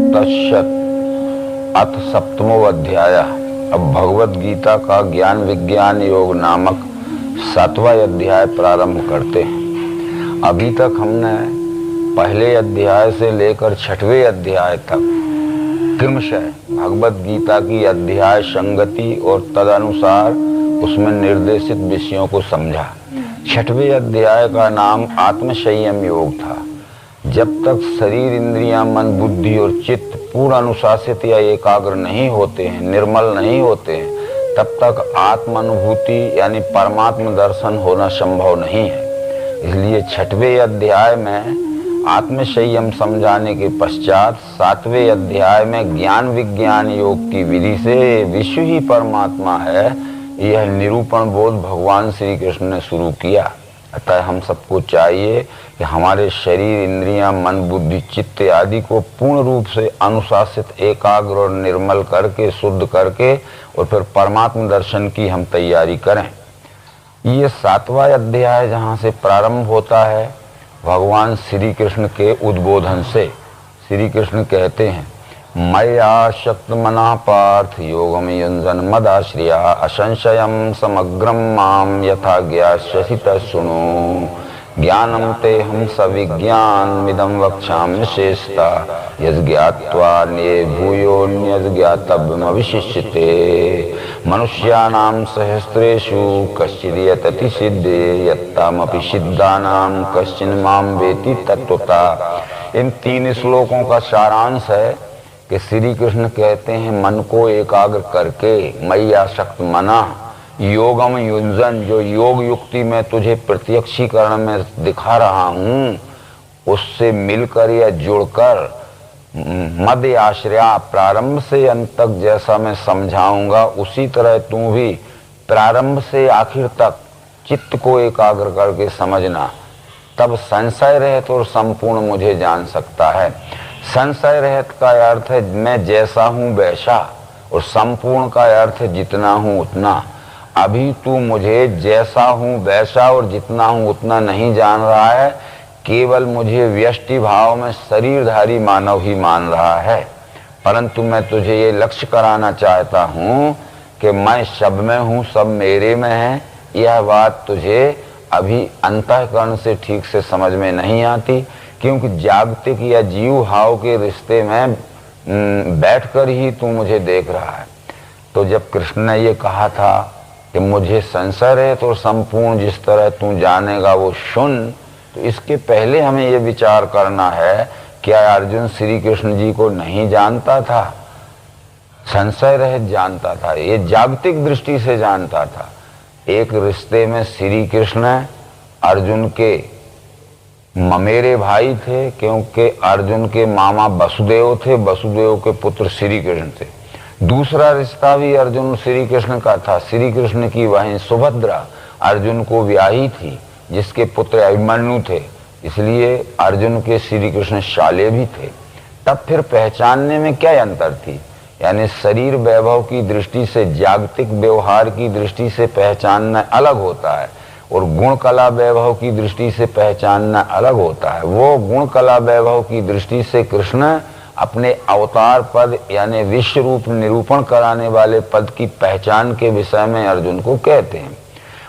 तत्सत्। अथ सप्तमो अध्याय। अब भगवत गीता का ज्ञान विज्ञान योग नामक 7वां अध्याय प्रारंभ करते हैं। अभी तक हमने पहले अध्याय से लेकर 6वें अध्याय तक क्रमशः भगवत गीता की अध्याय संगति और तदनुसार उसमें निर्देशित विषयों को समझा। 6वें अध्याय का नाम आत्मसंयम योग था। जब तक शरीर, इंद्रियां, मन, बुद्धि और चित्त पूर्ण अनुशासित या एकाग्र नहीं होते हैं, निर्मल नहीं होते हैं, तब तक आत्मानुभूति यानी परमात्म दर्शन होना संभव नहीं है। इसलिए 6वें अध्याय में आत्मसंयम समझाने के पश्चात 7वें अध्याय में ज्ञान विज्ञान योग की विधि से विश्व ही परमात्मा है, यह निरूपण बोध भगवान श्री कृष्ण ने शुरू किया। अतः हम सबको चाहिए कि हमारे शरीर, इंद्रियां, मन, बुद्धि, चित्त आदि को पूर्ण रूप से अनुशासित, एकाग्र और निर्मल करके, शुद्ध करके और फिर परमात्म दर्शन की हम तैयारी करें। ये 7वां अध्याय जहाँ से प्रारंभ होता है भगवान श्री कृष्ण के उद्बोधन से। श्री कृष्ण कहते हैं, मया शक्त मना पार्थ योगम युञ्जन मदाश्रिया असंशयम समग्रम माम यथा ज्ञास्यसि तच्छृणु ज्ञानम ते हम सविज्ञानमिदं वक्ष्यामि शेषता यज्ञात्वा ने भूयोऽन्यत् ज्ञातव्यमवशिष्यते मनुष्याणां सहस्रेषु कश्चिद् यतति सिद्धे यत्तामपि सिद्धानां कश्चिन् मां वेति तत्वतः। इन 3 श्लोकों का सारांश है कि श्री कृष्ण कहते हैं, मन को एकाग्र करके मय्या शक्त मना योगम युञ्जन, जो योग युक्ति में तुझे प्रत्यक्षीकरण में दिखा रहा हूँ उससे मिलकर या जुड़कर मध्य आश्रया, प्रारंभ से अंत तक जैसा मैं समझाऊंगा उसी तरह तू भी प्रारंभ से आखिर तक चित्त को एकाग्र करके समझना, तब संशय रहित और संपूर्ण मुझे जान सकता है। संशय रहित का अर्थ है मैं जैसा हूँ वैसा, और संपूर्ण का अर्थ है जितना हूँ उतना। अभी तू मुझे जैसा हूँ वैसा और जितना हूँ उतना नहीं जान रहा है, केवल मुझे व्यष्टि भाव में शरीरधारी मानव ही मान रहा है। परंतु मैं तुझे ये लक्ष्य कराना चाहता हूँ कि मैं सब में हूँ, सब मेरे में है। यह बात तुझे अभी अंतःकरण से ठीक से समझ में नहीं आती, क्योंकि जागतिक या जीव भाव के रिश्ते में बैठकर ही तू मुझे देख रहा है। तो जब कृष्ण ने ये कहा था कि मुझे संशय है तो संपूर्ण जिस तरह तू जानेगा वो सुन, तो इसके पहले हमें ये विचार करना है, क्या अर्जुन श्री कृष्ण जी को नहीं जानता था? संशय रहित जानता था, ये जागतिक दृष्टि से जानता था। एक रिश्ते में श्री कृष्ण अर्जुन के ममेरे भाई थे, क्योंकि अर्जुन के मामा वसुदेव थे, वसुदेव के पुत्र श्री कृष्ण थे। दूसरा रिश्ता भी अर्जुन श्री कृष्ण का था। श्री कृष्ण की बहन सुभद्रा अर्जुन को ब्याही थी, जिसके पुत्र अभिमन्यु थे, इसलिए अर्जुन के श्री कृष्ण शाले भी थे। तब फिर पहचानने में क्या अंतर थी? यानी शरीर वैभव की दृष्टि से, जागतिक व्यवहार की दृष्टि से पहचानना अलग होता है और गुण कला वैभव की दृष्टि से पहचानना अलग होता है। वो गुण कला वैभव की दृष्टि से कृष्ण अपने अवतार पद यानी विश्व रूप निरूपण कराने वाले पद की पहचान के विषय में अर्जुन को कहते हैं।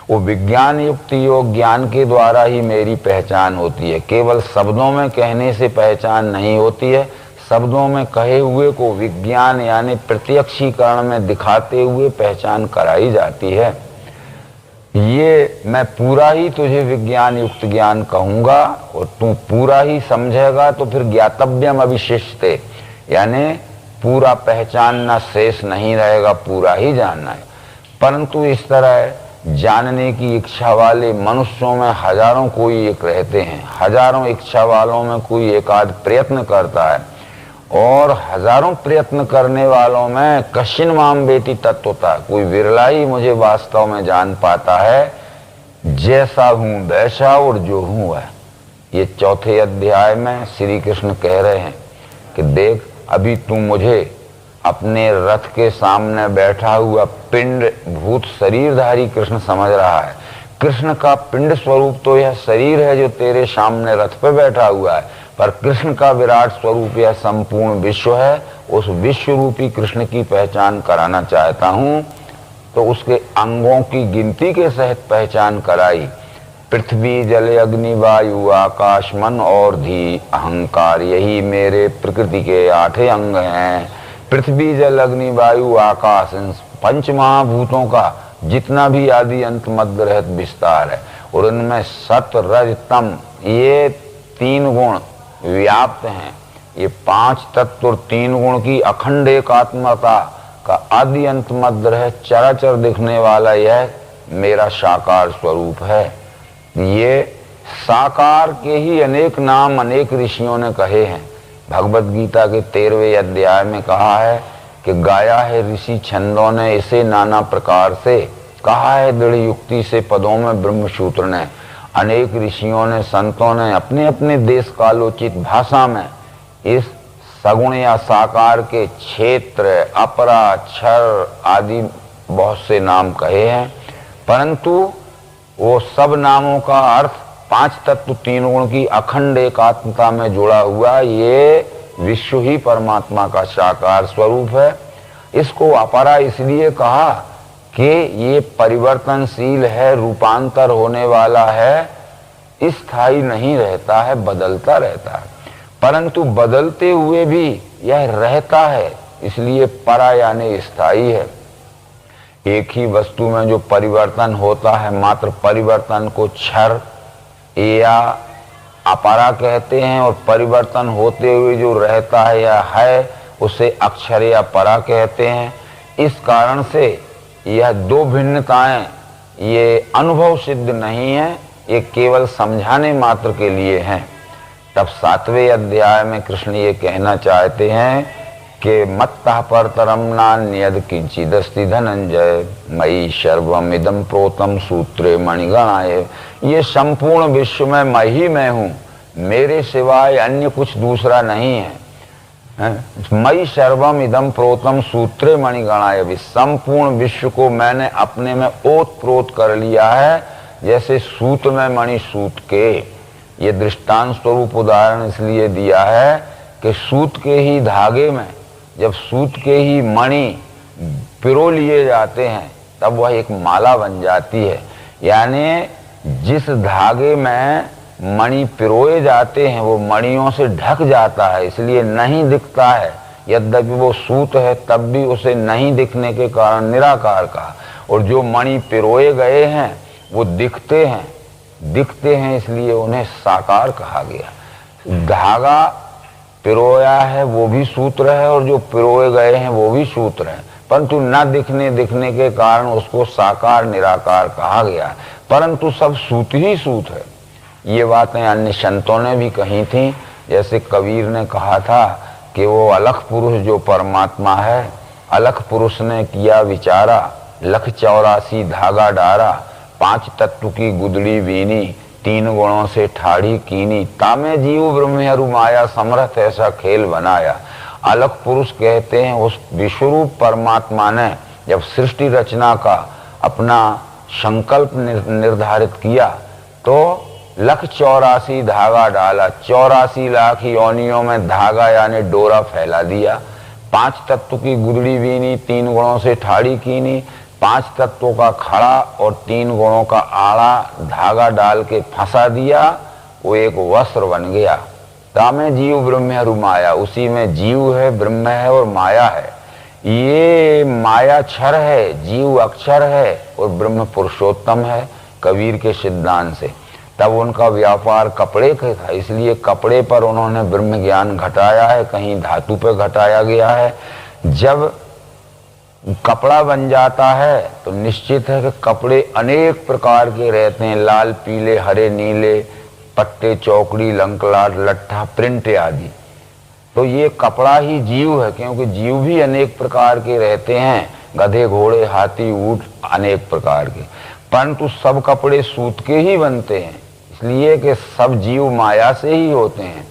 वो विज्ञान युक्त योग ज्ञान के द्वारा ही मेरी पहचान होती है, केवल शब्दों में कहने से पहचान नहीं होती है। शब्दों में कहे हुए को विज्ञान यानी प्रत्यक्षीकरण में दिखाते हुए पहचान कराई जाती है। ये मैं पूरा ही तुझे विज्ञान युक्त ज्ञान कहूंगा और तू पूरा ही समझेगा, तो फिर ज्ञातव्यम अविशिष्टे, यानी पूरा पहचानना शेष नहीं रहेगा, पूरा ही जानना है। परंतु इस तरह जानने की इच्छा वाले मनुष्यों में हजारों कोई एक रहते हैं। हजारों इच्छा वालों में कोई एक आध प्रयत्न करता है, और हजारों प्रयत्न करने वालों में कश्चिन माम वेति तत्वतः, कोई विरला ही मुझे वास्तव में जान पाता है, जैसा हूं वैसा और जो हूं वह। ये 4थे अध्याय में श्री कृष्ण कह रहे हैं कि देख, अभी तू मुझे अपने रथ के सामने बैठा हुआ पिंड भूत शरीरधारी कृष्ण समझ रहा है। कृष्ण का पिंड स्वरूप तो यह शरीर है जो तेरे सामने रथ पे बैठा हुआ है, पर कृष्ण का विराट स्वरूप यह संपूर्ण विश्व है। उस विश्व रूपी कृष्ण की पहचान कराना चाहता हूं, तो उसके अंगों की गिनती के सहित पहचान कराई। पृथ्वी जल अग्नि वायु आकाश मन और धी अहंकार, यही मेरे प्रकृति के 8 अंग हैं। पृथ्वी जल अग्नि वायु आकाश, इन 5 महाभूतों का जितना भी आदि अंत मध्य रहित विस्तार है, और उनमें सत रज तम ये 3 गुण व्याप्त हैं। ये 5 तत्व और 3 गुण की अखंड एकात्मता का आदि अंत मध्य रहित चराचर दिखने वाला यह मेरा साकार स्वरूप है। ये साकार के ही अनेक नाम अनेक ऋषियों ने कहे हैं। भगवत गीता के 13वें अध्याय में कहा है कि गाया है ऋषि छंदों ने इसे नाना प्रकार से, कहा है दृढ़ युक्ति से पदों में ब्रह्मसूत्र ने। अनेक ऋषियों ने संतों ने अपने अपने देश कालोचित भाषा में इस सगुण या साकार के क्षेत्र अपरा क्षर आदि बहुत से नाम कहे हैं, परंतु वो सब नामों का अर्थ 5 तत्व 3 गुण की अखंड एकात्मता में जुड़ा हुआ ये विश्व ही परमात्मा का साकार स्वरूप है। इसको अपरा इसलिए कहा कि ये परिवर्तनशील है, रूपांतर होने वाला है, स्थायी नहीं रहता है, बदलता रहता है। परंतु बदलते हुए भी यह रहता है, इसलिए परा यानी स्थायी है। एक ही वस्तु में जो परिवर्तन होता है, मात्र परिवर्तन को क्षर या अपरा कहते हैं, और परिवर्तन होते हुए जो रहता है या है उसे अक्षर या परा कहते हैं। इस कारण से यह 2 भिन्नताएं ये अनुभव सिद्ध नहीं है, ये केवल समझाने मात्र के लिए हैं। तब 7वें अध्याय में कृष्ण ये कहना चाहते हैं कि मत्तः परतरम नान्यद किंचिदस्ति धनंजय मयि सर्वम इदं प्रोतम सूत्रे मणिगणाय। ये संपूर्ण विश्व में मैं ही मैं हूँ, मेरे सिवाय अन्य कुछ दूसरा नहीं है। मयि सर्वम इदं प्रोतम सूत्रे मणिगणाय, भी संपूर्ण विश्व को मैंने अपने में ओत प्रोत कर लिया है, जैसे सूत में मणि सूत के। ये दृष्टांत स्वरूप उदाहरण इसलिए दिया है कि सूत के ही धागे में जब सूत के ही मणि पिरो लिए जाते हैं तब वह एक माला बन जाती है। यानी जिस धागे में मणि पिरोए जाते हैं वो मणियों से ढक जाता है, इसलिए नहीं दिखता है। यद्यपि वो सूत है तब भी उसे नहीं दिखने के कारण निराकार कहा। और जो मणि पिरोए गए हैं वो दिखते हैं, इसलिए उन्हें साकार कहा गया। धागा पिरोया है वो भी सूत्र है, और जो पिरोए गए हैं वो भी सूत्र है, परंतु न दिखने के कारण उसको साकार निराकार कहा गया। परंतु सब सूत ही सूत है। ये बातें अन्य संतों ने भी कही थी। जैसे कबीर ने कहा था कि वो अलख पुरुष जो परमात्मा है, अलख पुरुष ने किया विचारा, लख 84 धागा डारा, 5 तत्व की गुदड़ी बीनी, 3 गुणों से ठाड़ी कीनी, तामे जीव ब्रह्मरु माया समर्थ ऐसा खेल बनाया। अलख पुरुष कहते हैं उस विश्वरूप परमात्मा ने जब सृष्टि रचना का अपना संकल्प निर्धारित किया तो लख 84 धागा डाला, 84 लाख योनियों में धागा यानी डोरा फैला दिया। 5 तत्व की गुदड़ी बीनी, 3 गुणों से ठाड़ी कीनी, 5 तत्वों का खड़ा और 3 गुणों का आड़ा धागा डाल के फंसा दिया, वो एक वस्त्र बन गया। तामे जीव ब्रह्म माया, उसी में जीव है, ब्रह्म है और माया है। ये माया क्षर है, जीव अक्षर है और ब्रह्म पुरुषोत्तम है कबीर के सिद्धांत से। तब उनका व्यापार कपड़े का था, इसलिए कपड़े पर उन्होंने ब्रह्म ज्ञान घटाया है, कहीं धातु पर घटाया गया है। जब कपड़ा बन जाता है तो निश्चित है कि कपड़े अनेक प्रकार के रहते हैं, लाल पीले हरे नीले, पट्टे चौकड़ी लंकलाट लट्ठा प्रिंट आदि। तो ये कपड़ा ही जीव है, क्योंकि जीव भी अनेक प्रकार के रहते हैं, गधे घोड़े हाथी ऊंट अनेक प्रकार के, परंतु सब कपड़े सूत के ही बनते हैं, इसलिए कि सब जीव माया से ही होते हैं,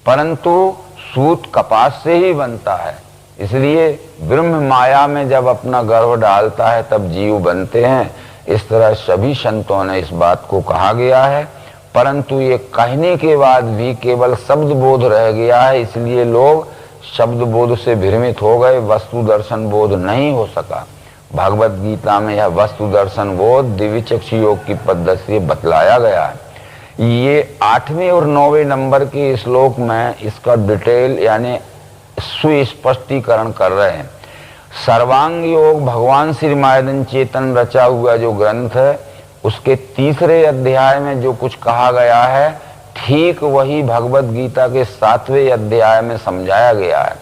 परंतु सूत कपास से ही बनता है। इसलिए ब्रह्म माया में जब अपना गर्भ डालता है तब जीव बनते हैं। इस तरह सभी संतों ने इस बात को कहा गया है। परंतु ये कहने के बाद भी केवल शब्द बोध रह गया है, इसलिए लोग शब्द बोध से भ्रमित हो गए, वस्तु दर्शन बोध नहीं हो सका। भगवत गीता में यह वस्तु दर्शन बोध दिव्य चक्षु योग की पद्धति से बतलाया गया है। ये 8वें और 9वें नंबर के श्लोक में इसका डिटेल यानी सुस्पष्टीकरण कर रहे हैं। सर्वांग योग भगवान श्री मायदन चेतन रचा हुआ जो ग्रंथ है, उसके 3रे अध्याय में जो कुछ कहा गया है, ठीक वही भगवत गीता के 7वें अध्याय में समझाया गया है।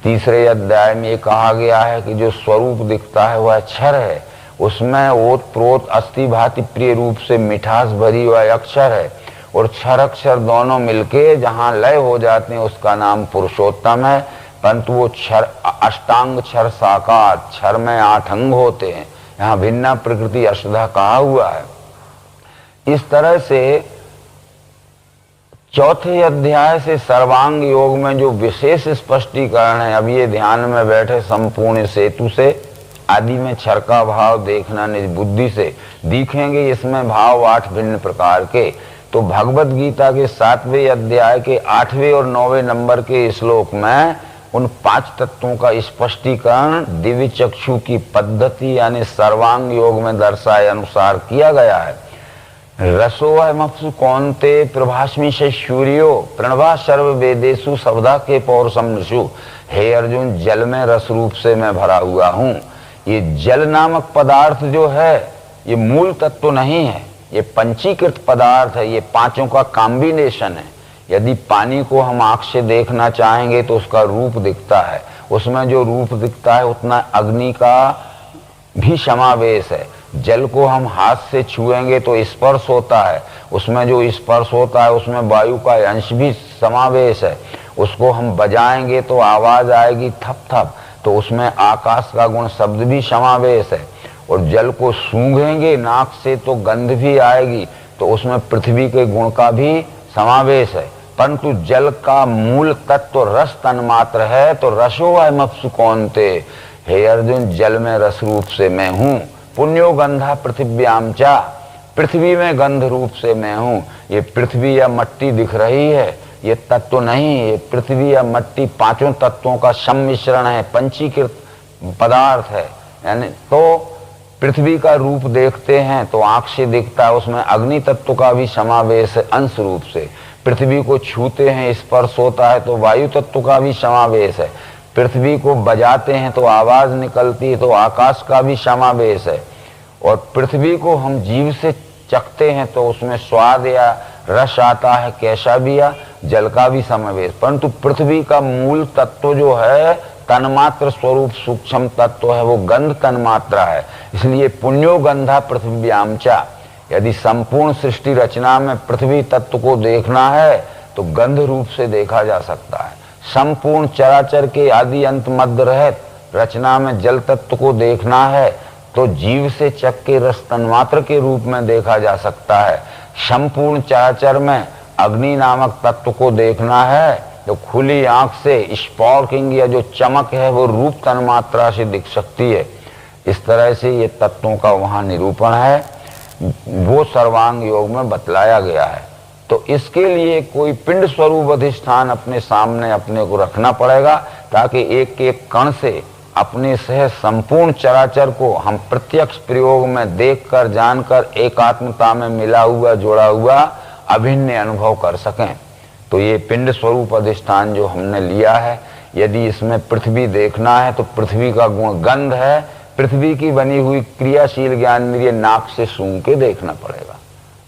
3रे अध्याय में ये कहा गया है कि जो स्वरूप दिखता है वह क्षर है, उसमें ओत प्रोत अस्थि भांति प्रिय रूप से मिठास भरी वह अक्षर है, और क्षर अक्षर दोनों मिलके जहाँ लय हो जाते हैं उसका नाम पुरुषोत्तम है। परंतु वो क्षर अष्टांग क्षर साकार, क्षर में 8 अंग होते हैं, यहाँ भिन्ना प्रकृति अष्टधा कहा हुआ है। इस तरह से 4थे अध्याय से सर्वांग योग में जो विशेष स्पष्टीकरण है, अब ये ध्यान में बैठे संपूर्ण सेतु से आदि में क्षर का भाव देखना निज बुद्धि से दिखेंगे, इसमें भाव 8 भिन्न प्रकार के। तो भगवत गीता के 7वें अध्याय के 8वें और 9वें नंबर के श्लोक में उन 5 तत्वों का स्पष्टीकरण दिव्य चक्षु की पद्धति यानी सर्वांग योग में दर्शाए अनुसार किया गया है। रसोऽयमप्सु कौन्ते प्रभास्मि सूर्यो प्रणवा सर्व वेदेषु शब्दा के पौरुषम नृषु। हे अर्जुन, जल में रस रूप से मैं भरा हुआ हूँ। ये जल नामक पदार्थ जो है ये मूल तत्व नहीं है, ये पंचीकृत पदार्थ है, ये 5 का कॉम्बिनेशन है। यदि पानी को हम आंख से देखना चाहेंगे तो उसका रूप दिखता है, उसमें जो रूप दिखता है उतना अग्नि का भी समावेश है। जल को हम हाथ से छुएंगे तो स्पर्श होता है, उसमें जो स्पर्श होता है उसमें वायु का अंश भी समावेश है। उसको हम बजाएंगे तो आवाज आएगी थप थप, तो उसमें आकाश का गुण शब्द भी समावेश है। और जल को सूंघेंगे नाक से तो गंध भी आएगी, तो उसमें पृथ्वी के गुण का भी समावेश है। परंतु जल का मूल तत्व रस तन्मात्र है, तो रसोऽयमप्सु कौन्ते, हे अर्जुन, जल में रस रूप से मैं हूँ। पुण्यो गंधा पृथिव्याम चा, पृथ्वी में गंध रूप से मैं हूँ। ये पृथ्वी या मट्टी दिख रही है, ये तत्व नहीं, ये पृथ्वी या मट्टी 5 तत्वों का सम्मिश्रण है, पंचीकृत पदार्थ है। यानी तो पृथ्वी का रूप देखते हैं तो आंख से दिखता है, उसमें अग्नि तत्व का भी समावेश है अंश रूप से। पृथ्वी को छूते हैं स्पर्श होता है तो वायु तत्व का भी समावेश है। पृथ्वी को बजाते हैं तो आवाज निकलती है तो आकाश का भी समावेश है। और पृथ्वी को हम जीभ से चखते हैं तो उसमें स्वाद या रस आता है, कैसा भी या जल का भी समावेश। परंतु पृथ्वी का मूल तत्व जो है तन्मात्र स्वरूप सूक्ष्म तत्व है, वो गंध तन्मात्रा है। इसलिए पुण्यो गंधा पृथ्व्याम चा, यदि संपूर्ण सृष्टि रचना में पृथ्वी तत्व को देखना है तो गंध रूप से देखा जा सकता है। संपूर्ण चराचर के आदि अंत मध्य रहित रचना में जल तत्व को देखना है तो जीव से चख के रस तन्मात्र के रूप में देखा जा सकता है। संपूर्ण चराचर में अग्नि नामक तत्व को देखना है तो खुली आंख से स्पार्किंग या जो चमक है वो रूप तन्मात्रा से दिख सकती है। इस तरह से ये तत्वों का वहाँ निरूपण है, वो सर्वांग योग में बतलाया गया है। तो इसके लिए कोई पिंड स्वरूप अधिष्ठान अपने सामने अपने को रखना पड़ेगा, ताकि एक एक कण से अपने से संपूर्ण चराचर को हम प्रत्यक्ष प्रयोग में देखकर जानकर एकात्मता में मिला हुआ जुड़ा हुआ अभिन्न अनुभव कर सकें। तो ये पिंड स्वरूप अधिष्ठान जो हमने लिया है, यदि इसमें पृथ्वी देखना है तो पृथ्वी का गुण गंध है, पृथ्वी की बनी हुई क्रियाशील ज्ञानेंद्रिय नाक से सूंघ के देखना पड़ेगा।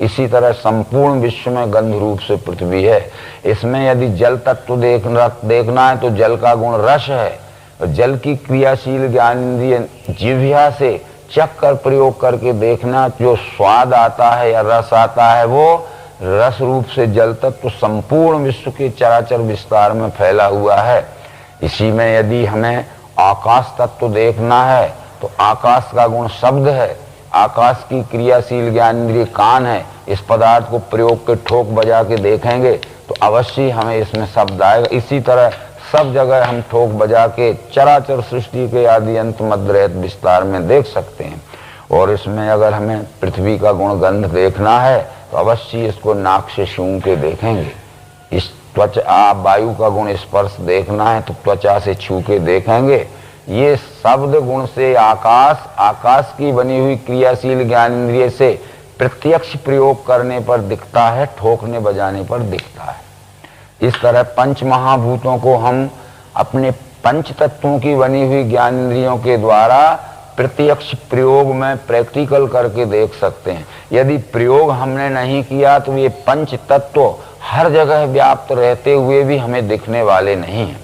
इसी तरह संपूर्ण विश्व में गंध रूप से पृथ्वी है। इसमें यदि जल तत्व देखना है तो जल का गुण रस है, जल की क्रियाशील ज्ञानेंद्रिय जिह्वा से चख कर प्रयोग करके देखना, जो स्वाद आता है या रस आता है वो रस रूप से जल तत्व संपूर्ण विश्व के चराचर विस्तार में फैला हुआ है। इसी में यदि हमें आकाश तत्व देखना है तो आकाश का गुण शब्द है, आकाश की क्रियाशील ज्ञानेंद्रिय कान है। इस पदार्थ को प्रयोग के ठोक बजा के देखेंगे तो अवश्य हमें इसमें शब्द आएगा। इसी तरह सब जगह हम ठोक बजा के चराचर सृष्टि के आदि अंत मध्य रहित विस्तार में देख सकते हैं। और इसमें अगर हमें पृथ्वी का गुण गंध देखना है तो तो अवश्य इसको नाक से सूंघ के देखेंगे। इस त्वचा, वायु का गुण स्पर्श देखना है तो त्वचा से छू के देखेंगे। ये शब्द गुण से आकाश, आकाश की बनी हुई क्रियाशील ज्ञान इंद्रिय से प्रत्यक्ष प्रयोग करने पर दिखता है, ठोकने बजाने पर दिखता है। इस तरह पंच महाभूतों को हम अपने पंच तत्वों की बनी हुई ज्ञान इंद्रियों के द्वारा प्रत्यक्ष प्रयोग में प्रैक्टिकल करके देख सकते हैं। यदि प्रयोग हमने नहीं किया तो ये पंच तत्व हर जगह व्याप्त रहते हुए भी हमें दिखने वाले नहीं हैं।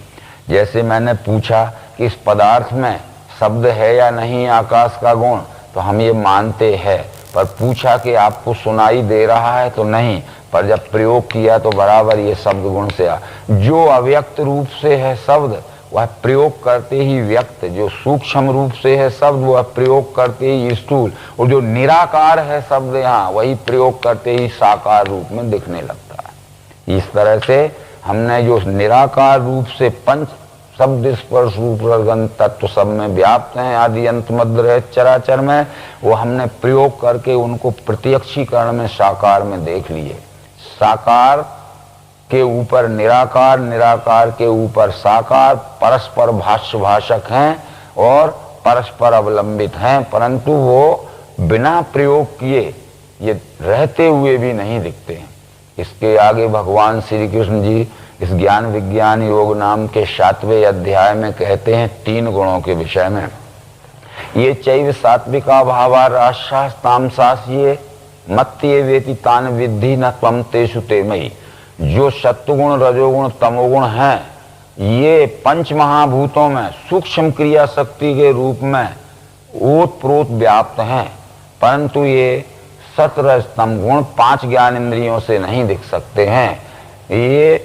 जैसे मैंने पूछा कि इस पदार्थ में शब्द है या नहीं आकाश का गुण, तो हम ये मानते हैं, पर पूछा कि आपको सुनाई दे रहा है तो नहीं, पर जब प्रयोग किया तो बराबर ये शब्द गुण से आ। जो अव्यक्त रूप से है शब्द वह प्रयोग करते ही व्यक्त, जो सूक्ष्म रूप से है शब्द वह प्रयोग करते ही स्थूल, और जो निराकार है शब्द यहाँ वही प्रयोग करते ही साकार रूप में दिखने लगता है। इस तरह से हमने जो निराकार रूप से पंच शब्द स्पर्श रूप रसगंध तत्व सब में व्याप्त हैं, आदि अंत मध्य रहित चराचर में, वो हमने प्रयोग करके उनको प्रत्यक्षीकरण में साकार में देख लिए। साकार के ऊपर निराकार, निराकार के ऊपर साकार परस्पर भाष्य भाषक हैं और परस्पर अवलंबित हैं, परंतु वो बिना प्रयोग किए ये रहते हुए भी नहीं दिखते हैं। इसके आगे भगवान श्री कृष्ण जी इस ज्ञान विज्ञान योग नाम के 7वें अध्याय में कहते हैं 3 गुणों के विषय में। ये चैव सात्विका भावा राजसास तामसास ये मत्ये वेति तान विद्धि न त्वं तेषु ते मयि। जो सत्वगुण, रजोगुण, तमोगुण हैं, ये पंच महाभूतों में सूक्ष्म क्रिया शक्ति के रूप में ओतप्रोत व्याप्त हैं, परंतु ये सत्रज तम गुण 5 ज्ञान इंद्रियों से नहीं दिख सकते हैं। ये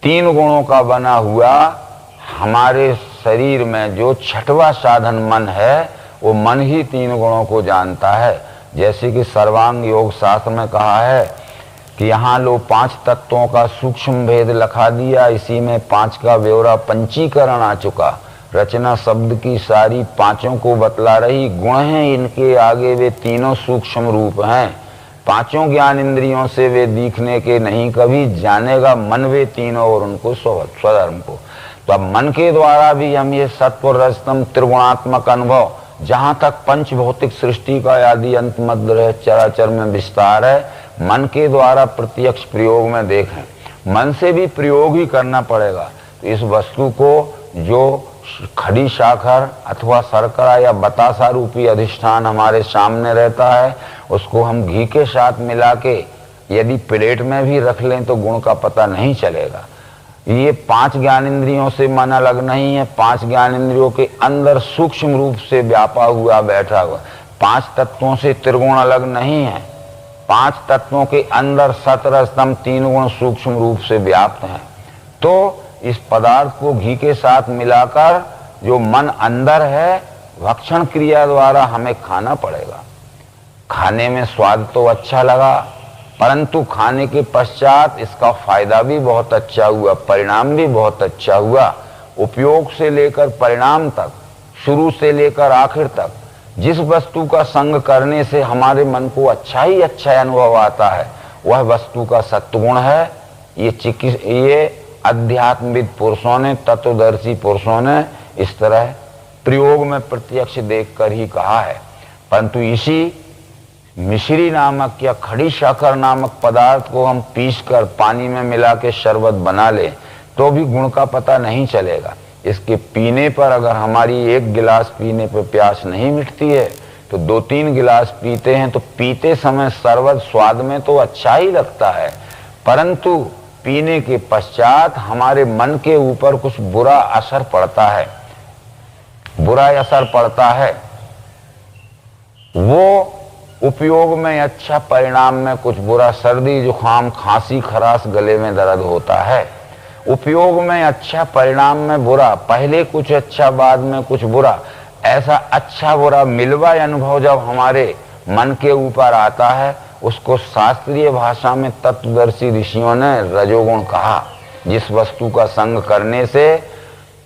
3 गुणों का बना हुआ हमारे शरीर में जो 6वां साधन मन है, वो मन ही 3 गुणों को जानता है। जैसे कि सर्वांग योग शास्त्र में कहा है कि यहाँ लो 5 तत्वों का सूक्ष्म भेद लखा दिया, इसी में 5 का ब्यौरा पंचीकरण आ चुका। रचना शब्द की सारी 5 को बतला रही, गुण हैं इनके आगे वे तीनों सूक्ष्म रूप हैं। 5 ज्ञान इंद्रियों से वे दिखने के नहीं, कभी जानेगा मन वे तीनों और उनको स्वधर्म को। तो अब मन के द्वारा भी हम ये सत्व रजतम त्रिगुणात्मक अनुभव, जहाँ तक पंच भौतिक सृष्टि का आदि अंत मध्य रह चराचर में विस्तार है, मन के द्वारा प्रत्यक्ष प्रयोग में देखें। मन से भी प्रयोग ही करना पड़ेगा। तो इस वस्तु को जो खड़ी शाखर अथवा शर्करा या बतासा रूपी अधिष्ठान हमारे सामने रहता है, उसको हम घी के साथ मिला के यदि प्लेट में भी रख लें तो गुण का पता नहीं चलेगा। ये 5 ज्ञान इंद्रियों से मन अलग नहीं है। 5 ज्ञान इंद्रियों के अंदर सूक्ष्म रूप से व्यापा हुआ बैठा हुआ। 5 तत्वों से त्रिगुण अलग नहीं है। 5 तत्वों के अंदर सतरस्तम 3 गुण सूक्ष्म रूप से व्याप्त हैं। तो इस पदार्थ को घी के साथ मिलाकर जो मन अंदर है, भक्षण क्रिया द्वारा हमें खाना पड़ेगा। खाने में स्वाद तो अच्छा लगा, परंतु खाने के पश्चात इसका फायदा भी बहुत अच्छा हुआ, परिणाम भी बहुत अच्छा हुआ। उपयोग से लेकर परिणाम तक, शुरू से लेकर आखिर तक, जिस वस्तु का संग करने से हमारे मन को अच्छा ही अच्छा अनुभव आता है, वह वस्तु का सत्वगुण है। ये अध्यात्मविद पुरुषों ने, तत्वदर्शी पुरुषों ने इस तरह प्रयोग में प्रत्यक्ष देखकर ही कहा है। परंतु इसी मिश्री नामक या खड़ी शक्कर नामक पदार्थ को हम पीसकर पानी में मिला के शरबत बना ले तो भी गुण का पता नहीं चलेगा। इसके पीने पर अगर हमारी 1 गिलास पीने पर प्यास नहीं मिटती है तो 2-3 गिलास पीते हैं, तो पीते समय शरबत स्वाद में तो अच्छा ही लगता है, परंतु पीने के पश्चात हमारे मन के ऊपर कुछ बुरा असर पड़ता है। बुरा असर पड़ता है, वो उपयोग में अच्छा, परिणाम में कुछ बुरा। सर्दी जुकाम खांसी खराश गले में दर्द होता है। उपयोग में अच्छा, परिणाम में बुरा। पहले कुछ अच्छा, बाद में कुछ बुरा। ऐसा अच्छा बुरा मिलवा अनुभव जब हमारे मन के ऊपर आता है, उसको शास्त्रीय भाषा में तत्वदर्शी ऋषियों ने रजोगुण कहा। जिस वस्तु का संग करने से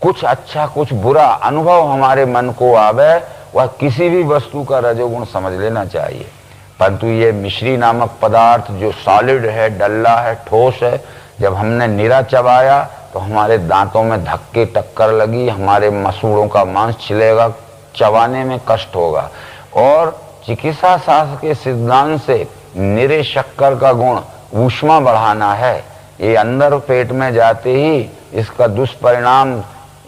कुछ अच्छा कुछ बुरा अनुभव हमारे मन को आवे, वह किसी भी वस्तु का रजोगुण समझ लेना चाहिए। परंतु ये मिश्री नामक पदार्थ जो सॉलिड है, डल्ला है, ठोस है, जब हमने निरा चबाया तो हमारे दांतों में धक्के टक्कर लगी, हमारे मसूड़ों का मांस छिलेगा, चबाने में कष्ट होगा। और चिकित्सा शास्त्र के सिद्धांत से निरे शक्कर का गुण ऊष्मा बढ़ाना है। ये अंदर पेट में जाते ही इसका दुष्परिणाम,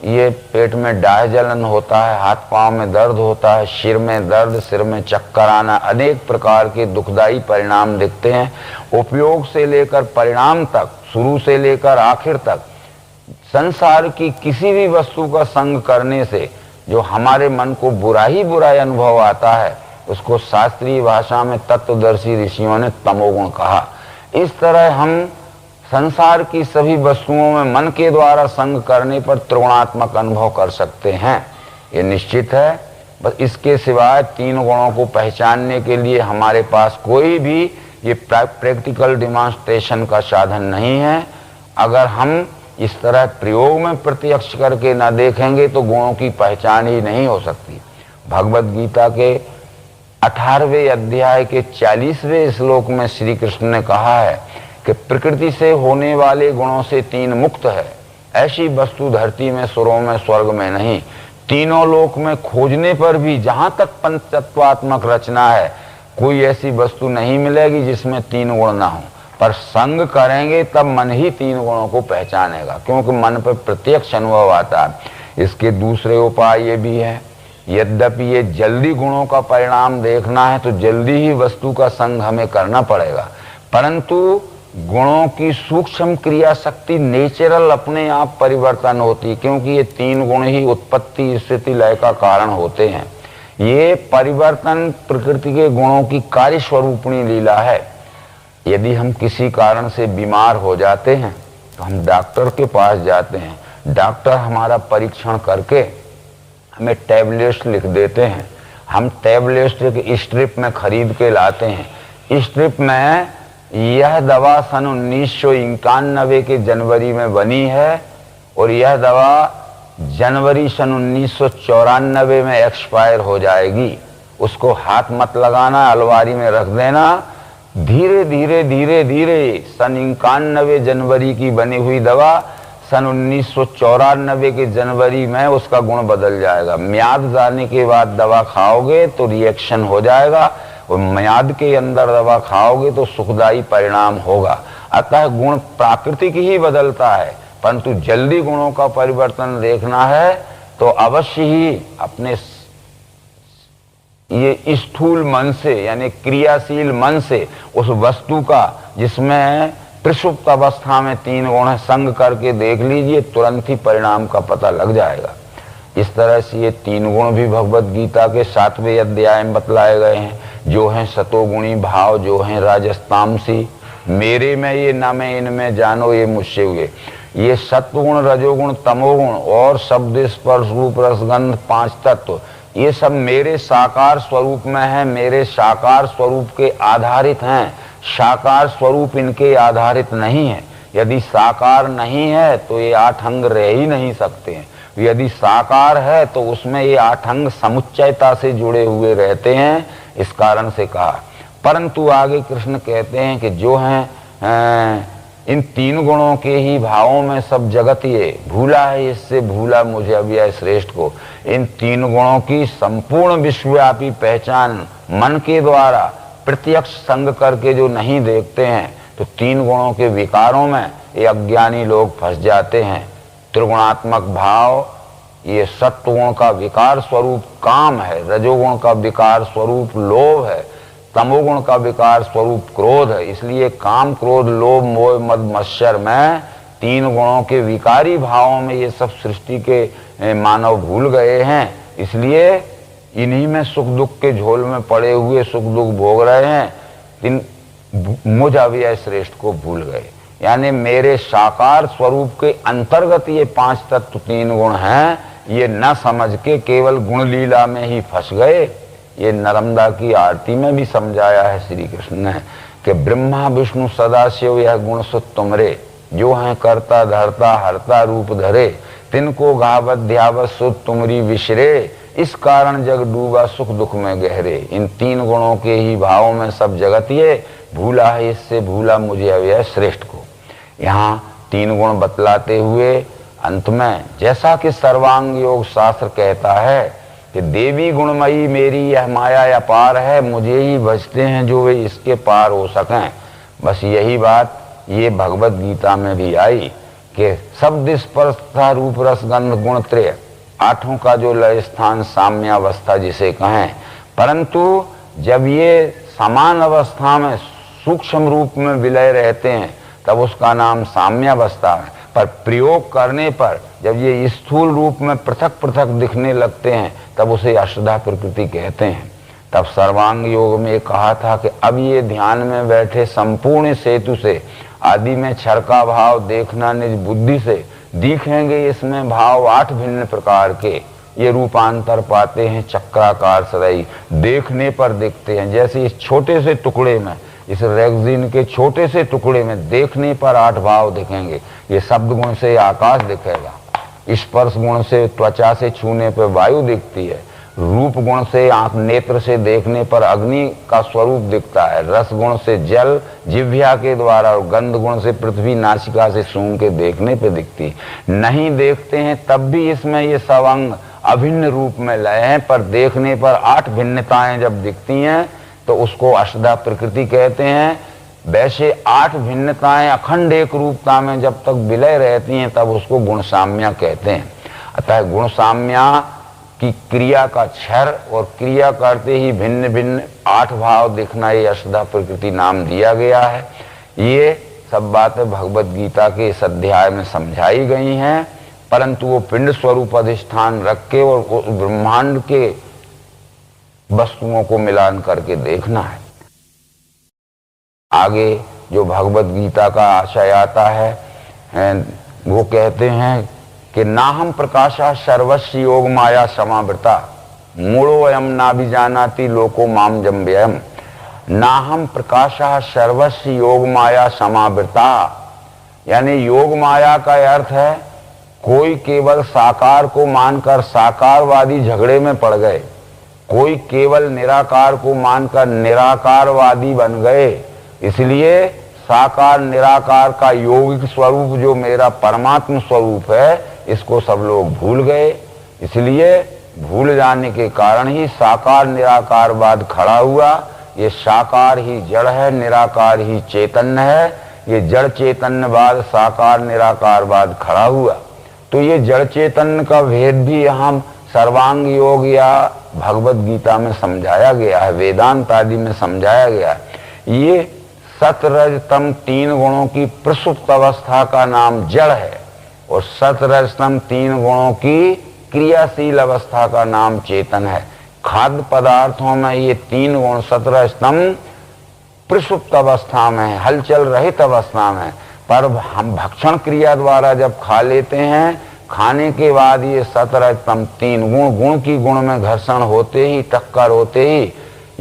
ये पेट में डाय जलन होता है, हाथ पांव में दर्द होता है, सिर में दर्द, सिर में चक्कर आना, अनेक प्रकार के दुखदाई परिणाम दिखते हैं। उपयोग से लेकर परिणाम तक, शुरू से लेकर आखिर तक संसार की किसी भी वस्तु का संग करने से जो हमारे मन को बुरा ही बुरा अनुभव आता है, उसको शास्त्रीय भाषा में तत्वदर्शी ऋषियों ने तमोगुण कहा। इस तरह हम संसार की सभी वस्तुओं में मन के द्वारा संग करने पर त्रिगुणात्मक अनुभव कर सकते हैं, ये निश्चित है। बस इसके सिवाय तीन गुणों को पहचानने के लिए हमारे पास कोई भी ये प्रैक्टिकल डिमॉन्स्ट्रेशन का साधन नहीं है। अगर हम इस तरह प्रयोग में प्रत्यक्ष करके न देखेंगे तो गुणों की पहचान ही नहीं हो सकती। भगवत गीता के 18वें अध्याय के 40वें श्लोक में श्री कृष्ण ने कहा है कि प्रकृति से होने वाले गुणों से तीन मुक्त है। ऐसी वस्तु धरती में, सुरों में, स्वर्ग में नहीं, तीनों लोक में खोजने पर भी जहां तक पंचतत्वात्मक रचना है, कोई ऐसी वस्तु नहीं मिलेगी जिसमें तीन गुण ना हो। पर संग करेंगे तब मन ही तीन गुणों को पहचानेगा, क्योंकि मन पर प्रत्यक्ष अनुभव आता है। इसके दूसरे उपाय ये भी है, यद्यपि ये जल्दी गुणों का परिणाम देखना है तो जल्दी ही वस्तु का संग हमें करना पड़ेगा, परंतु गुणों की सूक्ष्म क्रिया शक्ति नेचुरल अपने आप परिवर्तन होती, क्योंकि ये तीन गुण ही उत्पत्ति, स्थिति, लय का कारण होते हैं। ये परिवर्तन प्रकृति के गुणों की कार्य स्वरूपणी लीला है। यदि हम किसी कारण से बीमार हो जाते हैं तो हम डॉक्टर के पास जाते हैं। डॉक्टर हमारा परीक्षण करके हमें टैबलेट्स लिख देते हैं। हम टैबलेट्स एक स्ट्रिप में खरीद के लाते हैं। स्ट्रिप में यह दवा सन 1991 के जनवरी में बनी है और यह दवा जनवरी सन 1994 में एक्सपायर हो जाएगी। उसको हाथ मत लगाना, अलमारी में रख देना। धीरे धीरे धीरे धीरे सन 91 जनवरी की बनी हुई दवा सन 1994 के जनवरी में उसका गुण बदल जाएगा। म्याद जाने के बाद दवा खाओगे तो रिएक्शन हो जाएगा और म्याद के अंदर दवा खाओगे तो सुखदायी परिणाम होगा। अतः गुण प्राकृतिक ही बदलता है, परंतु जल्दी गुणों का परिवर्तन देखना है तो अवश्य ही अपने ये स्थूल मन से, यानी क्रियाशील मन से उस वस्तु का जिसमें प्रसुप्त अवस्था में तीन गुण संग करके देख लीजिए, तुरंत ही परिणाम का पता लग जाएगा। इस तरह से ये तीन गुण भी भगवत गीता के 7वें अध्याय में बतलाए गए हैं, जो हैं सतोगुणी भाव, जो हैं राजस्तामसी। मेरे में ये न मैं इनमें जानो ये मुझसे हुए। ये सत्वगुण, रजोगुण, तमोगुण और शब्द, स्पर्श, रूप, रसगंध, 5 तत्व, ये सब मेरे साकार स्वरूप में है, मेरे साकार स्वरूप के आधारित हैं। साकार स्वरूप इनके आधारित नहीं है। यदि साकार नहीं है तो ये 8 अंग रह ही नहीं सकते हैं। यदि साकार है तो उसमें ये 8 अंग समुच्चयता से जुड़े हुए रहते हैं, इस कारण से कहा। परंतु आगे कृष्ण कहते हैं कि जो हैं इन तीन गुणों के ही भावों में सब जगत ये भूला है, इससे भूला मुझे अव्यय श्रेष्ठ को। इन तीन गुणों की संपूर्ण विश्वव्यापी पहचान मन के द्वारा प्रत्यक्ष संग करके जो नहीं देखते हैं, तो तीन गुणों के विकारों में ये अज्ञानी लोग फंस जाते हैं। त्रिगुणात्मक भाव, ये सत्वगुण का विकार स्वरूप काम है, रजोगुण का विकार स्वरूप लोभ है, तमोगुण का विकार स्वरूप क्रोध है। इसलिए काम, क्रोध, लोभ, मोह, मद, मत्सर में तीन गुणों के विकारी भावों में ये सब सृष्टि के मानव भूल गए हैं। इसलिए इन्हीं में सुख दुख के झोल में पड़े हुए सुख दुख भोग रहे हैं। इन मुझ अव्यय श्रेष्ठ को भूल गए, यानी मेरे साकार स्वरूप के अंतर्गत ये 5 तत्व तीन गुण हैं, ये न समझ के केवल गुण लीला में ही फंस गए। ये नर्मदा की आरती में भी समझाया है श्री कृष्ण ने कि ब्रह्मा विष्णु सदाशिव यह गुण सुत तुमरे, जो हैं करता धरता हरता रूप धरे, तिनको गावत ध्यावत सुत तुमरी विश्रे। इस कारण जग डूबा सुख दुख में गहरे। इन तीन गुणों के ही भावों में सब जगत ये, भूला है इससे भूला मुझे अव्यय श्रेष्ठ को। यहाँ तीन गुण बतलाते हुए अंत में, जैसा कि सर्वांग योग शास्त्र कहता है कि देवी गुणमयी मेरी यह माया अपार है, मुझे ही भजते हैं जो वे इसके पार हो सकें। बस यही बात ये भगवत गीता में भी आई कि शब्द स्पर्श तथा रूप रस गंध गुण त्रय, आठों का जो लय स्थान साम्यावस्था जिसे कहें, परंतु जब ये समान अवस्था में सूक्ष्म रूप में विलय रहते हैं तब उसका नाम साम्यावस्था है। पर प्रयोग करने पर जब ये स्थूल रूप में पृथक पृथक दिखने लगते हैं तब उसे अष्टधा प्रकृति कहते हैं। तब सर्वांग योग में कहा था कि अब ये ध्यान में बैठे संपूर्ण सेतु से आदि में क्षर का भाव देखना निज बुद्धि से, दिखेंगे इसमें भाव आठ भिन्न प्रकार के, ये रूपांतर पाते हैं चक्राकार सदैव, देखने पर दिखते हैं। जैसे इस छोटे से टुकड़े में, इस रेगजीन के छोटे से टुकड़े में देखने पर आठ भाव दिखेंगे। ये शब्द गुण से आकाश दिखेगा, स्पर्श गुण से त्वचा से छूने पर वायु दिखती है, रूप गुण से आंख नेत्र से देखने पर अग्नि का स्वरूप दिखता है, रस गुण से जल जिह्वा के द्वारा, और गंध गुण से पृथ्वी नासिका से सूंघ के देखने पे दिखती। नहीं देखते हैं तब भी इसमें ये सब अंग अभिन्न रूप में लय हैं, पर देखने पर आठ भिन्नताएं जब दिखती हैं तो उसको अष्टधा प्रकृति कहते हैं। वैसे आठ भिन्नताएं अखंड एक रूपता में जब तक विलय रहती हैं तब उसको गुण साम्या कहते हैं। अतः गुण साम्या की क्रिया का क्षर और क्रिया करते ही भिन्न भिन्न आठ भाव दिखना, ये अष्टधा प्रकृति नाम दिया गया है। ये सब बातें भगवत गीता के इस अध्याय में समझाई गई हैं, परंतु वो पिंड स्वरूप अधिष्ठान रख के और उस ब्रह्मांड के वस्तुओं को मिलान करके देखना है। आगे जो भगवत गीता का आशय आता है वो कहते हैं कि नाहम प्रकाशा सर्वस्व योग माया समावृता, मूढ़ो अयम नाभिजानाति लोको माम जम्भयम। नाहम प्रकाशा सर्वस्व योग माया समावृता, यानी योग माया का अर्थ है कोई केवल साकार को मानकर साकारवादी झगड़े में पड़ गए, कोई केवल निराकार को मानकर निराकारवादी बन गए। इसलिए साकार निराकार का यौगिक स्वरूप जो मेरा परमात्म स्वरूप है इसको सब लोग भूल गए। इसलिए भूल जाने के कारण ही साकार निराकारवाद खड़ा हुआ। ये साकार ही जड़ है, निराकार ही चैतन्य है। ये जड़ चैतन्यवाद साकार निराकारवाद खड़ा हुआ। तो ये जड़ चैतन्य का भेद भी यहाँ सर्वांग योग या भगवत गीता में समझाया गया है, वेदांत आदि में समझाया गया है। ये सत रज तम तीन गुणों की प्रसुप्त अवस्था का नाम जड़ है और सत रज तम तीन गुणों की क्रियाशील अवस्था का नाम चेतन है। खाद्य पदार्थों में ये तीन गुण सत रज तम प्रसुप्त अवस्था में, हलचल रहित अवस्था में, पर हम भक्षण क्रिया द्वारा जब खा लेते हैं, खाने के बाद ये सत रज तम तीन गुण की गुण में घर्षण होते ही, टक्कर होते ही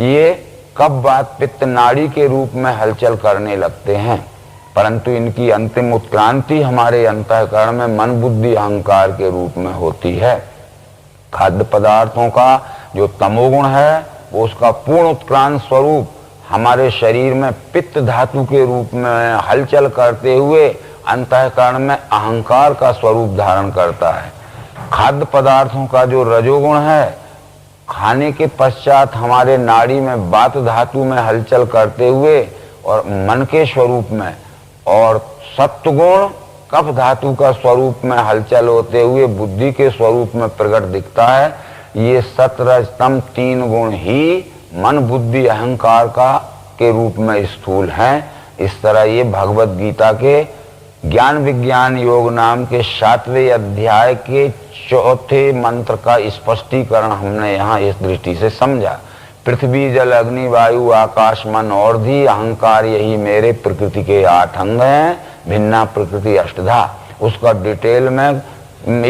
ये कब बात पित्त नाड़ी के रूप में हलचल करने लगते हैं। परंतु इनकी अंतिम उत्क्रांति हमारे अंतःकरण में मन बुद्धि अहंकार के रूप में होती है। खाद्य पदार्थों का जो तमोगुण है वो उसका पूर्ण उत्क्रांत स्वरूप हमारे शरीर में पित्त धातु के रूप में हलचल करते हुए अंतःकरण में अहंकार का स्वरूप धारण करता है। खाद्य पदार्थों का जो रजोगुण है खाने के पश्चात हमारे नाड़ी में वात धातु में हलचल करते हुए और मन के स्वरूप में, और सत्वगुण कफ धातु का स्वरूप में हलचल होते हुए बुद्धि के स्वरूप में प्रकट दिखता है। ये सत रज तम तीन गुण ही मन बुद्धि अहंकार का के रूप में स्थूल हैं। इस तरह ये भगवत गीता के ज्ञान विज्ञान योग नाम के 7वें अध्याय के 4थे मंत्र का स्पष्टीकरण हमने यहाँ इस दृष्टि से समझा। पृथ्वी जल अग्नि वायु आकाश मन और धी अहंकार यही मेरे प्रकृति के 8 अंग हैं, भिन्ना प्रकृति अष्टधा। उसका डिटेल में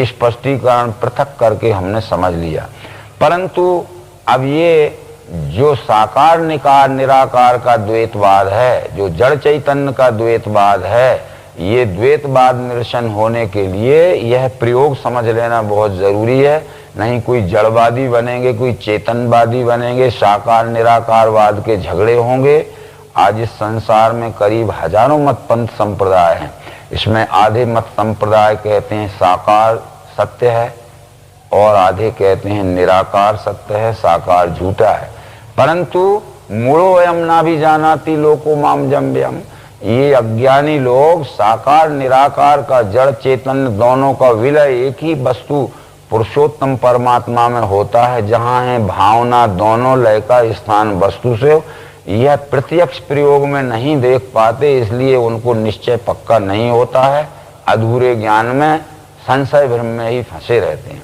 स्पष्टीकरण पृथक करके हमने समझ लिया। परंतु अब ये जो साकार निकार निराकार का द्वैतवाद है, जो जड़ चैतन्य का द्वैतवाद है, ये द्वैतवाद निरसन होने के लिए यह प्रयोग समझ लेना बहुत जरूरी है नहीं कोई जड़वादी बनेंगे, कोई चेतनवादी बनेंगे, साकार निराकारवाद के झगड़े होंगे। आज इस संसार में करीब हजारों मत पंथ संप्रदाय हैं। इसमें आधे मत संप्रदाय कहते हैं साकार सत्य है और आधे कहते हैं निराकार सत्य है, साकार झूठा है। परंतु मूढ़ो अयम ना भी जानाति लोको माम जम्भ्यम, ये अज्ञानी लोग साकार निराकार का, जड़ चेतन दोनों का विलय एक ही वस्तु पुरुषोत्तम परमात्मा में होता है, जहाँ है भावना दोनों लय का स्थान वस्तु से, यह प्रत्यक्ष प्रयोग में नहीं देख पाते, इसलिए उनको निश्चय पक्का नहीं होता है। अधूरे ज्ञान में, संशय भ्रम में ही फंसे रहते हैं।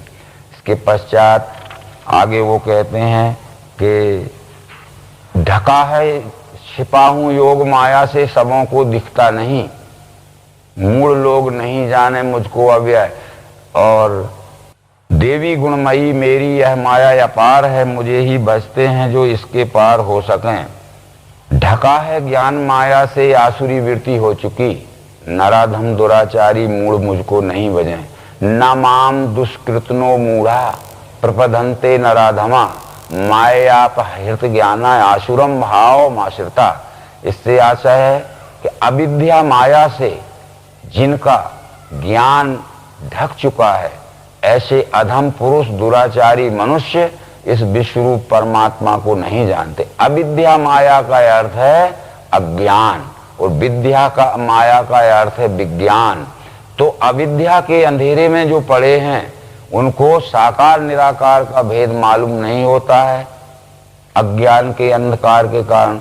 इसके पश्चात आगे वो कहते हैं कि ढका है छिपा हूं योग माया से, सबों को दिखता नहीं, मूढ़ लोग नहीं जाने मुझको अव्यय, और देवी गुणमयी मेरी यह माया अपार है, मुझे ही बचते हैं जो इसके पार हो सकें। ढका है ज्ञान माया से आसुरी वृत्ति हो चुकी, नराधम दुराचारी मूढ़ मुझको नहीं बजे। न माम दुष्कृतनो मूढ़ा प्रपदन्ते नराधमा, मायाप हृत ज्ञाना आसुरम भाव माश्रिता। इससे आशा है कि अविद्या माया से जिनका ज्ञान ढक चुका है, ऐसे अधम पुरुष दुराचारी मनुष्य इस विश्वरूप परमात्मा को नहीं जानते। अविद्या माया का अर्थ है अज्ञान और विद्या का माया का अर्थ है विज्ञान। तो अविद्या के अंधेरे में जो पड़े हैं उनको साकार निराकार का भेद मालूम नहीं होता है अज्ञान के अंधकार के कारण,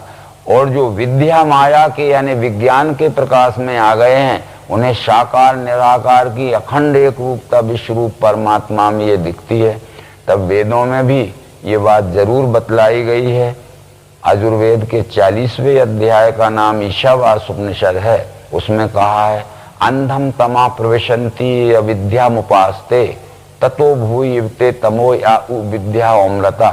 और जो विद्या माया के यानी विज्ञान के प्रकाश में आ गए हैं उन्हें साकार निराकार की अखंड एक रूपता विश्वरूप परमात्मा में ये दिखती है। तब वेदों में भी ये बात जरूर बतलाई गई है। आयुर्वेद के 40वें अध्याय का नाम ईशावास उपनिषद है। उसमें कहा है अंधम तमा प्रविशन्ति अविद्यामुपास्ते ततो भूयिवते तमो या विद्या अमृता।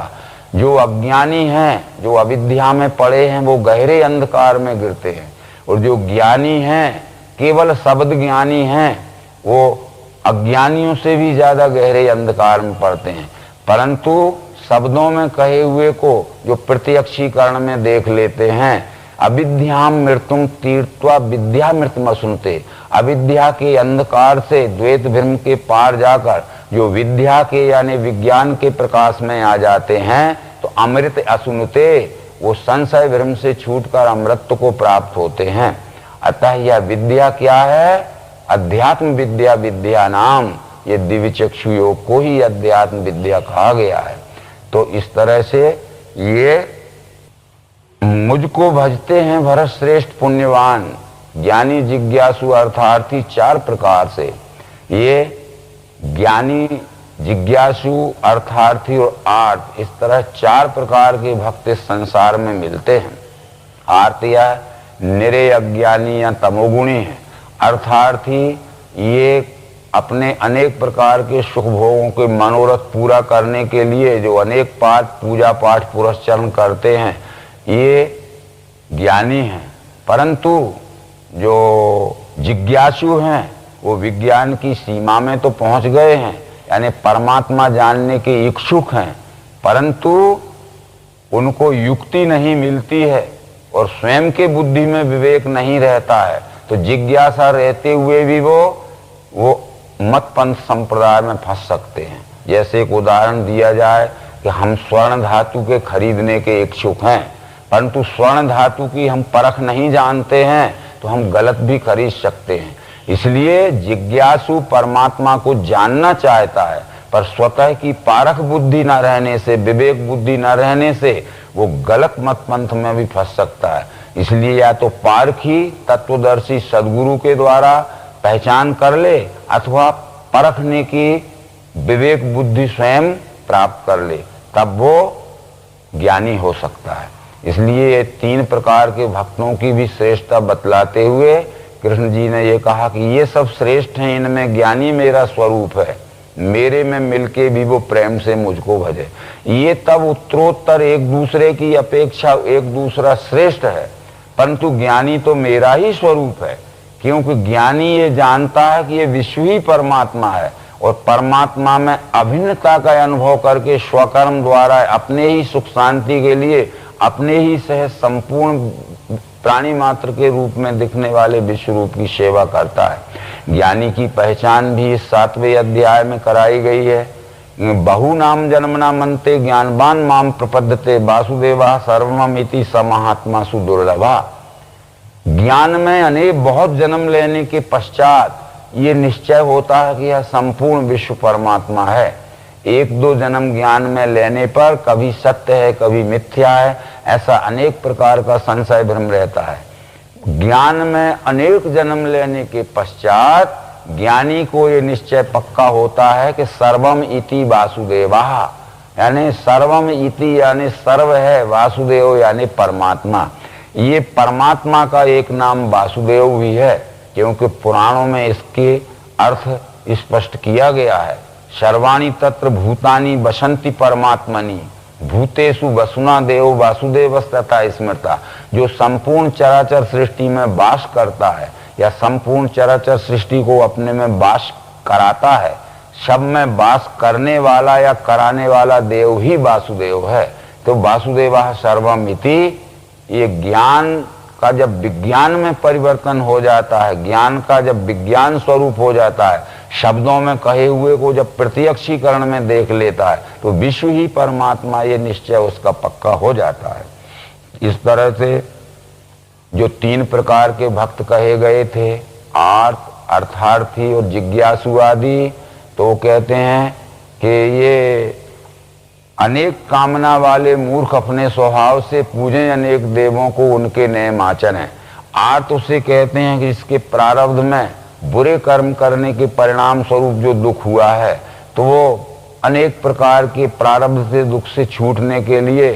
जो अज्ञानी हैं, जो अविद्या में पड़े हैं, वो गहरे अंधकार में गिरते हैं, और जो ज्ञानी हैं, केवल शब्द ज्ञानी हैं, वो अज्ञानियों से भी ज्यादा गहरे अंधकार में पड़ते हैं। परंतु शब्दों में कहे हुए को जो प्रत्यक्षीकरण में देख लेते हैं, अविद्याम मृत्युम तीर्थवा विद्या मृत्यु सुनते, अविद्या के अंधकार से द्वैत भ्रम के पार जाकर जो विद्या के यानी विज्ञान के प्रकाश में आ जाते हैं, तो अमृत असुनते, वो संशय भ्रम से छूटकर अमृत को प्राप्त होते हैं। अतः यह विद्या क्या है? अध्यात्म विद्या, विद्या नाम, ये दिव्य चक्षु योग को ही अध्यात्म विद्या कहा गया है। तो इस तरह से ये मुझको भजते हैं भरत श्रेष्ठ पुण्यवान, ज्ञानी जिज्ञासु अर्थार्थी, 4 प्रकार से। ये ज्ञानी जिज्ञासु अर्थार्थी और आर्थ, इस तरह 4 प्रकार के भक्त इस संसार में मिलते हैं। आर्थ या निरे अज्ञानी या तमोगुणी है। अर्थार्थी ये अपने अनेक प्रकार के सुख भोगों के मनोरथ पूरा करने के लिए जो अनेक पूजा पाठ पुरस्चरण करते हैं, ये ज्ञानी हैं। परंतु जो जिज्ञासु हैं वो विज्ञान की सीमा में तो पहुंच गए हैं, यानी परमात्मा जानने के इच्छुक हैं, परंतु उनको युक्ति नहीं मिलती है और स्वयं के बुद्धि में विवेक नहीं रहता है। तो जिज्ञासा रहते हुए भी वो मत पंथ संप्रदाय में फंस सकते हैं। जैसे एक उदाहरण दिया जाए कि हम स्वर्ण धातु के खरीदने के इच्छुक हैं, परंतु स्वर्ण धातु की हम परख नहीं जानते हैं, तो हम गलत भी खरीद सकते हैं। इसलिए जिज्ञासु परमात्मा को जानना चाहता है, पर स्वतः की पारख बुद्धि न रहने से, विवेक बुद्धि न रहने से वो गलत मत पंथ में भी फंस सकता है। इसलिए या तो पारखी तत्वदर्शी सदगुरु के द्वारा पहचान कर ले, अथवा परखने की विवेक बुद्धि स्वयं प्राप्त कर ले, तब वो ज्ञानी हो सकता है। इसलिए ये 3 प्रकार के भक्तों की भी श्रेष्ठता बतलाते हुए कृष्ण जी ने ये कहा कि ये सब श्रेष्ठ हैं, इनमें ज्ञानी मेरा स्वरूप है, मेरे में मिलके भी वो प्रेम से मुझको भजे। ये तब उत्तरोत्तर एक दूसरे की अपेक्षा एक दूसरा श्रेष्ठ है, परंतु ज्ञानी तो मेरा ही स्वरूप है, क्योंकि ज्ञानी ये जानता है कि ये विश्व ही परमात्मा है और परमात्मा में अभिन्नता का अनुभव करके स्वकर्म द्वारा अपने ही सुख शांति के लिए अपने ही सहज संपूर्ण प्राणी मात्र के रूप में दिखने वाले विश्व रूप की सेवा करता है। ज्ञानी की पहचान भी इस 7वें अध्याय में कराई गई है। बहु नाम जन्मना मनते ज्ञानवान माम प्रपद्यते वासुदेवा सर्वमम इति स महात्मा सुदुर्लभा। ज्ञान में अनेक बहुत जन्म लेने के पश्चात ये निश्चय होता है कि यह संपूर्ण विश्व परमात्मा है। एक दो जन्म ज्ञान में लेने पर कभी सत्य है कभी मिथ्या है, ऐसा अनेक प्रकार का संशय भ्रम रहता है। ज्ञान में अनेक जन्म लेने के पश्चात ज्ञानी को ये निश्चय पक्का होता है कि सर्वम इति वासुदेवा, यानी सर्वम इति यानी सर्व है, वासुदेव यानी परमात्मा। ये परमात्मा का एक नाम वासुदेव भी है, क्योंकि पुराणों में इसके अर्थ स्पष्ट किया गया है। सर्वाणि तत्र भूतानि वसन्ति परमात्मनि भूतेषु वसुना देव वासुदेवस्तथा स्मृता। जो संपूर्ण चराचर सृष्टि में वास करता है या संपूर्ण चराचर सृष्टि को अपने में वास कराता है, सब में वास करने वाला या कराने वाला देव ही वासुदेव है। तो वासुदेवा सर्वमिति, ये ज्ञान का जब विज्ञान में परिवर्तन हो जाता है, ज्ञान का जब विज्ञान स्वरूप हो जाता है, शब्दों में कहे हुए को जब प्रत्यक्षीकरण में देख लेता है, तो विश्व ही परमात्मा, ये निश्चय उसका पक्का हो जाता है। इस तरह से जो 3 प्रकार के भक्त कहे गए थे, आर्त, अर्थार्थी और जिज्ञासु आदि, तो कहते हैं कि ये अनेक कामना वाले मूर्ख अपने स्वभाव से पूजें अनेक देवों को, उनके नियम आचरण है। आर्त उसे कहते हैं कि इसके प्रारब्ध में बुरे कर्म करने के परिणाम स्वरूप जो दुख हुआ है, तो वो अनेक प्रकार के प्रारब्ध से दुख से छूटने के लिए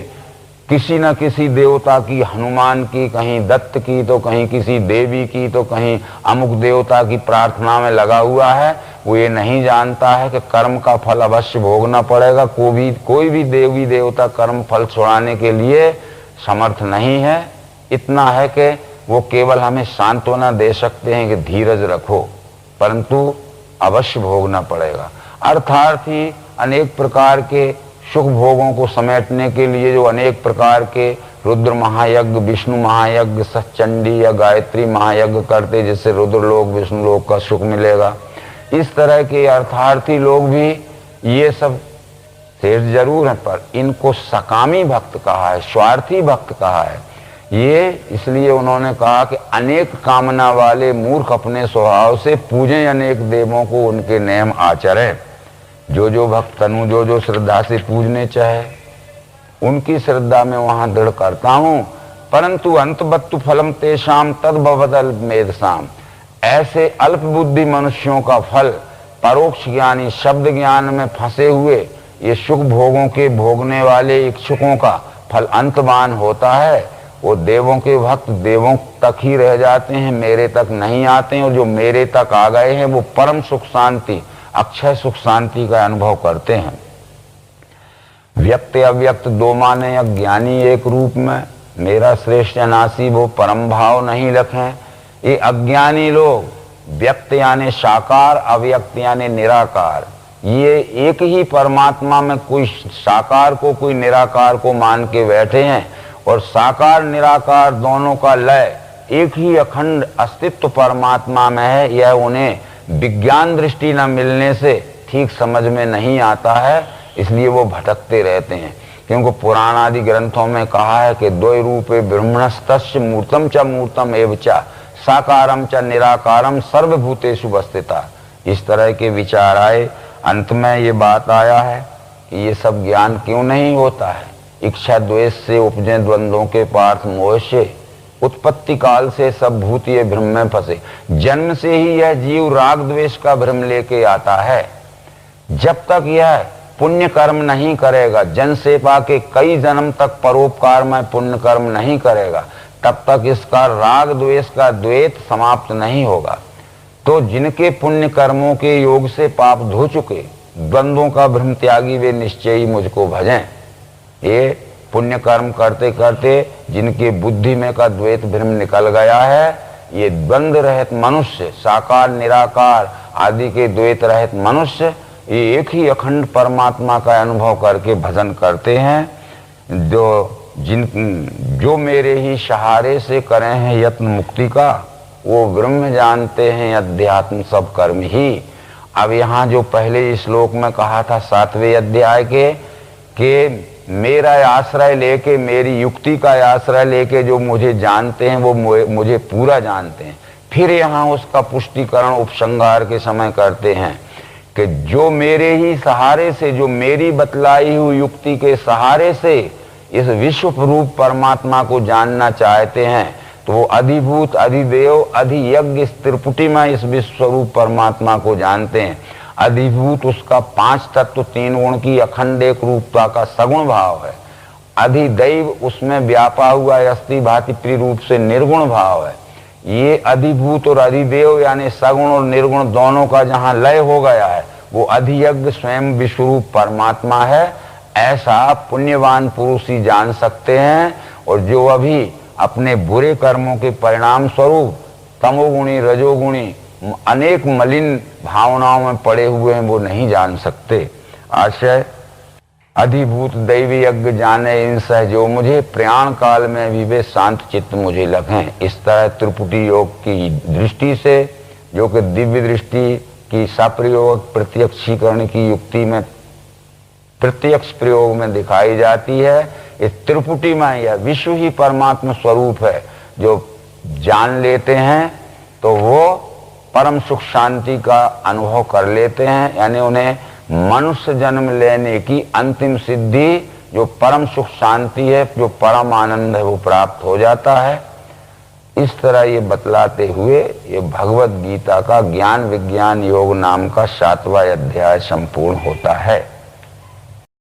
किसी न किसी देवता की, हनुमान की, कहीं दत्त की, तो कहीं किसी देवी की, तो कहीं अमुक देवता की प्रार्थना में लगा हुआ है। वो ये नहीं जानता है कि कर्म का फल अवश्य भोगना पड़ेगा। कोई भी देवी देवता कर्म फल छुड़ाने के लिए समर्थ नहीं है। इतना है कि वो केवल हमें सांत्वना दे सकते हैं कि धीरज रखो, परंतु अवश्य भोगना पड़ेगा। अर्थार्थी अनेक प्रकार के सुख भोगों को समेटने के लिए जो अनेक प्रकार के रुद्र महायज्ञ, विष्णु महायज्ञ, सच्चंडी या गायत्री महायज्ञ करते, जिससे रुद्र लोक विष्णु लोक का सुख मिलेगा। इस तरह के अर्थार्थी लोग भी ये सब शेष जरूर है, पर इनको सकामी भक्त कहा है, स्वार्थी भक्त कहा है। ये इसलिए उन्होंने कहा कि अनेक कामना वाले मूर्ख अपने स्वभाव से पूजें अनेक देवों को, उनके नियम आचरें। जो भक्त तनु जो श्रद्धा से पूजने चाहे, उनकी श्रद्धा में वहां दृढ़ करता हूं, परंतु अंतबत्तु फलम तेषाम तद्भवदल मेधसाम। ऐसे अल्प बुद्धि मनुष्यों का फल परोक्ष ज्ञानी शब्द ज्ञान में फंसे हुए ये सुख भोगों के भोगने वाले इच्छुकों का फल अंतवान होता है। वो देवों के भक्त देवों तक ही रह जाते हैं, मेरे तक नहीं आते हैं, और जो मेरे तक आ गए हैं वो परम सुख शांति, अक्षय सुख शांति का अनुभव करते हैं। व्यक्त अव्यक्त दो माने, अज्ञानी एक रूप में, मेरा श्रेष्ठ अनासी वो परम भाव नहीं रखें। ये अज्ञानी लोग व्यक्त यानी साकार, अव्यक्त यानी निराकार, ये एक ही परमात्मा में कोई साकार को कोई निराकार को मान के बैठे हैं, और साकार निराकार दोनों का लय एक ही अखंड अस्तित्व परमात्मा में है। यह उन्हें विज्ञान दृष्टि न मिलने से ठीक समझ में नहीं आता है, इसलिए वो भटकते रहते हैं। क्योंकि पुराण आदि ग्रंथों में कहा है कि द्वय रूपे ब्रह्मणस्तस्य मूर्तम च मूर्तम एव च साकारम च निराकारम सर्वभूतेषु वस्थिता। इस तरह के विचार आए, अंत में ये बात आया है कि ये सब ज्ञान क्यों नहीं होता है। इच्छा द्वेष से उपजे द्वंद्वों के पार्थ मोह से, उत्पत्ति काल से सब भूत ये भ्रम में फंसे। जन्म से ही यह जीव राग द्वेष का भ्रम लेके आता है। जब तक यह पुण्य कर्म नहीं करेगा, जन सेवा के कई जन्म तक परोपकार में पुण्य कर्म नहीं करेगा, तब तक इसका राग द्वेष का द्वैत समाप्त नहीं होगा। तो जिनके पुण्य कर्मों के योग से पाप धो चुके, द्वंद्वों का भ्रम त्यागी, वे निश्चय ही मुझको भजें। ये पुण्य कर्म करते करते जिनके बुद्धि में का द्वैत भ्रम निकल गया है, ये द्वंद्व रहित मनुष्य, साकार निराकार आदि के द्वैत रहित मनुष्य, ये एक ही अखंड परमात्मा का अनुभव करके भजन करते हैं। जो मेरे ही सहारे से करे हैं यत्न मुक्ति का, वो ब्रह्म जानते हैं अध्यात्म सब कर्म ही। अब यहाँ जो पहले श्लोक में कहा था 7वें अध्याय के मेरा आश्रय लेके, मेरी युक्ति का आश्रय लेके जो मुझे जानते हैं वो मुझे पूरा जानते हैं। फिर यहाँ उसका पुष्टिकरण उपसंहार के समय करते हैं कि जो मेरे ही सहारे से, जो मेरी बतलाई हुई युक्ति के सहारे से इस विश्व रूप परमात्मा को जानना चाहते हैं, तो वो अधिभूत, अधिदेव, अधियज्ञ इस त्रिपुटी में इस विश्व रूप परमात्मा को जानते हैं। अधिभूत उसका 5 तत्व 3 गुण की अखंड एक रूपता का सगुण भाव है। अधिदैव उसमें व्यापा हुआ अस्थि भांति प्रिय से निर्गुण भाव है। ये अधिभूत और अधिदेव यानी सगुण और निर्गुण दोनों का जहाँ लय हो गया है, वो अधियज्ञ स्वयं विश्वरूप परमात्मा है। ऐसा पुण्यवान पुरुष ही जान सकते हैं। और जो अभी अपने बुरे कर्मों के परिणाम स्वरूप तमोगुणी, रजोगुणी, अनेक मलिन भावनाओं में पड़े हुए हैं, वो नहीं जान सकते। आशय अधिभूत दैवी यज्ञ जाने इन सहजो मुझे, प्रयाण काल में भी वे शांत चित्त मुझे लगे। इस तरह त्रिपुटी योग की दृष्टि से, जो कि दिव्य दृष्टि की सप्रयोग प्रत्यक्षीकरण की युक्ति में प्रत्यक्ष प्रयोग में दिखाई जाती है, इस त्रिपुटी में यह विश्व ही परमात्मा स्वरूप है। जो जान लेते हैं तो वो परम सुख शांति का अनुभव कर लेते हैं, यानी उन्हें मनुष्य जन्म लेने की अंतिम सिद्धि, जो परम सुख शांति है, जो परम आनंद है, वो प्राप्त हो जाता है। इस तरह ये बतलाते हुए ये भगवत गीता का ज्ञान विज्ञान योग नाम का 7वां अध्याय संपूर्ण होता है।